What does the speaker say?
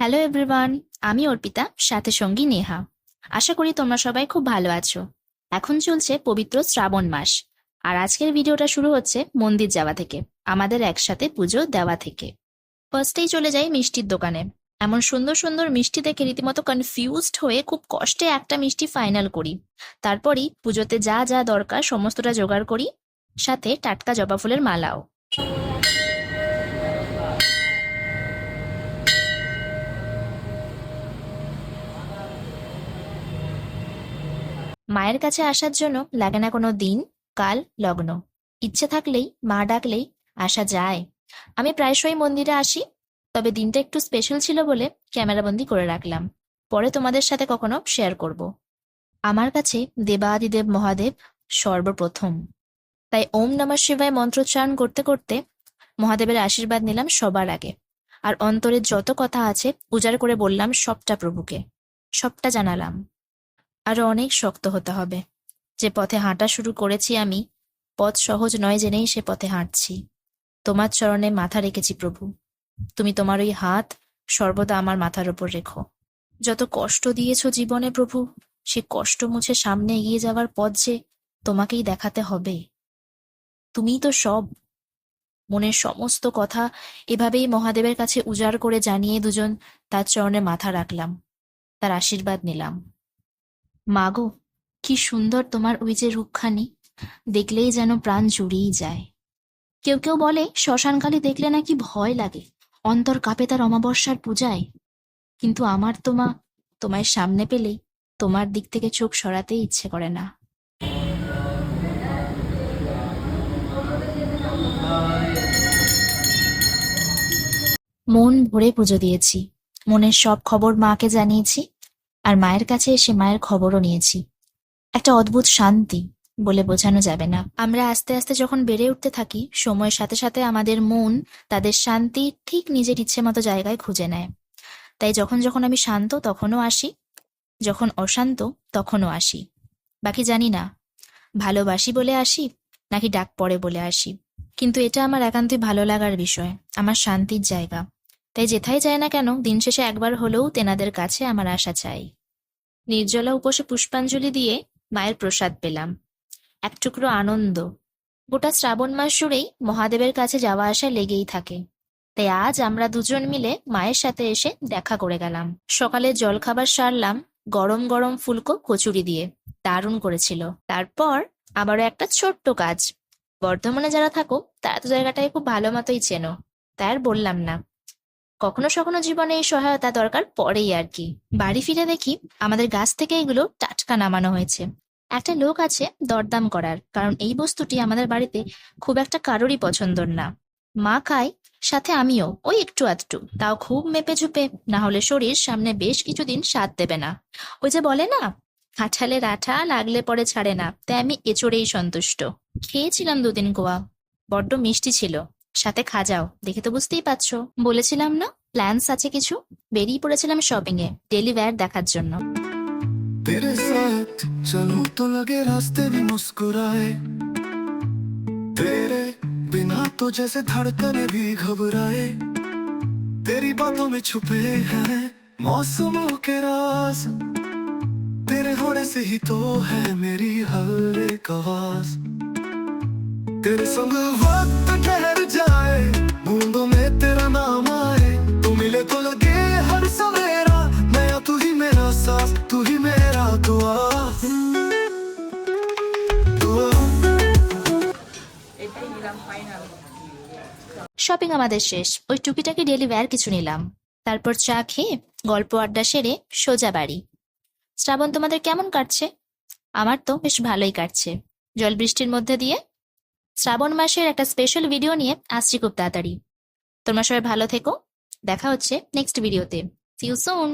Hello everyone, আমি অর্পিতা, সাথে সঙ্গী নেহা। আশা করি তোমরা সবাই খুব ভালো আছো। এখন চলছে পবিত্র শ্রাবণ মাস, আর আজকের ভিডিওটা শুরু হচ্ছে মন্দির যাওয়া থেকে, আমাদের একসাথে পুজো দেওয়া থেকে। ফার্স্টেই চলে যাই মিষ্টির দোকানে। এমন সুন্দর সুন্দর মিষ্টি দেখে রীতিমতো কনফিউজড হয়ে খুব কষ্টে একটা মিষ্টি ফাইনাল করি। তারপরই পুজোতে যা যা দরকার সমস্তটা জোগাড় করি, সাথে টাটকা জবা ফুলের মালাও। মায়ের কাছে আসার জন্য লাগে না কোনো দিন, কাল, লগ্ন। ইচ্ছে থাকলেই, মা ডাকলেই আসা যায়। আমি প্রায়শই মন্দিরে আসি, তবে দিনটা একটু স্পেশাল ছিল বলে ক্যামেরাবন্দি করে রাখলাম। পরে তোমাদের সাথে কখনো শেয়ার করব। আমার কাছে দেবাদিদেব মহাদেব সর্বপ্রথম। তাই ওম নমঃ শিবায় মন্ত্রোচ্চারণ করতে করতে মহাদেবের আশীর্বাদ নিলাম সবার আগে। আর অন্তরের যত কথা আছে উজাড় করে বললাম সবটা প্রভুকে, সবটা জানালাম। আরো অনেক শক্ত হতে হবে। যে পথে হাঁটা শুরু করেছি আমি, পথ সহজ নয় জেনেই সে পথে হাঁটছি। তোমার চরণে মাথা রেখেছি প্রভু, তুমি তোমার ওই হাত সর্বদা আমার মাথার ওপর রেখো। যত কষ্ট দিয়েছ জীবনে প্রভু, সে কষ্ট মুছে সামনে এগিয়ে যাওয়ার পথ যে তোমাকেই দেখাতে হবে। তুমিই তো সব। মনের সমস্ত কথা এভাবেই মহাদেবের কাছে উজাড় করে জানিয়ে দুজন তার চরণে মাথা রাখলাম, তার আশীর্বাদ নিলাম। মাগো, কি সুন্দর তোমার ওই যে রূপখানি, দেখলেই যেন প্রাণ জুড়িয়ে যায়। কেউ কেউ বলে শ্মশানকালী দেখলে নাকি ভয় লাগে, অন্তর কাঁপে তার অমাবস্যার পূজায়। কিন্তু আমার তো মা, তোমায় সামনে পেলেই তোমার দিক থেকে চোখ সরাতেই ইচ্ছে করে না। মন ভরে পুজো দিয়েছি, মনের সব খবর মাকে জানিয়েছি, আর মায়ের কাছে এসে মায়ের খবরও নিয়েছি। একটা অদ্ভুত শান্তি, বলে বোঝানো যাবে না। আমরা আস্তে আস্তে যখন বেড়ে উঠতে থাকি, সময়ের সাথে সাথে আমাদের মন তাদের শান্তি ঠিক নিজের ইচ্ছে মতো জায়গায় খুঁজে নেয়। তাই যখন যখন আমি শান্ত তখনও আসি, যখন অশান্ত তখনও আসি। বাকি জানি না ভালোবাসি বলে আসি নাকি ডাক পড়ে বলে আসি, কিন্তু এটা আমার একান্তই ভালো লাগার বিষয়, আমার শান্তির জায়গা। তাই যেথায় যায় না কেন, দিন শেষে একবার হলেও তেনাদের কাছে আমার আসা চাই। নির্জলা উপসে পুষ্পাঞ্জলি দিয়ে মায়ের প্রসাদ পেলাম। এক টুকরো আনন্দ। গোটা শ্রাবণ মাস জুড়েই মহাদেবের কাছে যাওয়া আসা লেগেই থাকে। তাই আজ আমরা দুজন মিলে মায়ের সাথে এসে দেখা করে গেলাম। সকালে জলখাবার সারলাম গরম গরম ফুলকো কচুরি দিয়ে, দারুণ করেছিল। তারপর আবারও একটা ছোট্ট কাজ। বর্ধমানে যারা থাকো তারা তো জায়গাটায় খুব ভালো মতোই চেনো, তাই আর বললাম না। কখনো সখনো জীবনে এই সহায়তা দরকার পড়েই আর কি। বাড়ি ফিরে দেখি আমাদের গাছ থেকে এগুলো টাটকা নামানো হয়েছে। একটা লোক আছে দরদাম করার, কারণ এই বস্তুটি আমাদের বাড়িতে খুব একটা কারোরই পছন্দর না। মা খায়, সাথে আমিও ওই একটু আধটু, তাও খুব মেপে ঝুপে, না হলে শরীর সামনে বেশ কিছুদিন সাথ দেবে না। ওই যে বলে না, কাঁঠালের আঠা লাগলে পরে ছাড়ে না, তাই আমি এচড়েই সন্তুষ্ট। খেয়েছিলাম 2 দিন গোয়া, বড্ড মিষ্টি ছিল, সাথে খাজাও, দেখে তো বুঝতেই পারছো। বলেছিলাম না প্ল্যানস আছে কিছু। বেরিয়ে পড়েছিলাম শপিং এ, ডেলি ওয়্যার দেখার জন্য। तेरे साथ चलूं तो लगे रास्ते भी मुस्कुराए, तेरे बिना तो जैसे धड़कने भी घबराए। तेरी बातों में छुपे हैं मौसमों के राज, तेरे होने से ही तो है मेरी हर एक आवाज। तेरे संग वक्त ठहर जाए, बूंदों में तेरा नाम आए, तू मिले तो लगे हर सवेरा नया, तू ही मेरा साथ, तू ही मेरा दुआ दुआ। শপিং আমাদের শেষ, ওই টুকিটাকি ডেলি ওয়্যার কিছু নিলাম। তারপর চা খেয়ে গল্প আড্ডা সেরে সোজা বাড়ি। শ্রাবণ তোমাদের কেমন কাটছে? আমার তো বেশ ভালোই কাটছে, জল বৃষ্টির মধ্যে দিয়ে। শ্রাবণ মাসের একটা স্পেশাল ভিডিও নিয়ে আসছি খুব তাড়াতাড়ি। তোমরা সবাই ভালো থেকো, দেখা হচ্ছে নেক্সট ভিডিওতে। See you soon.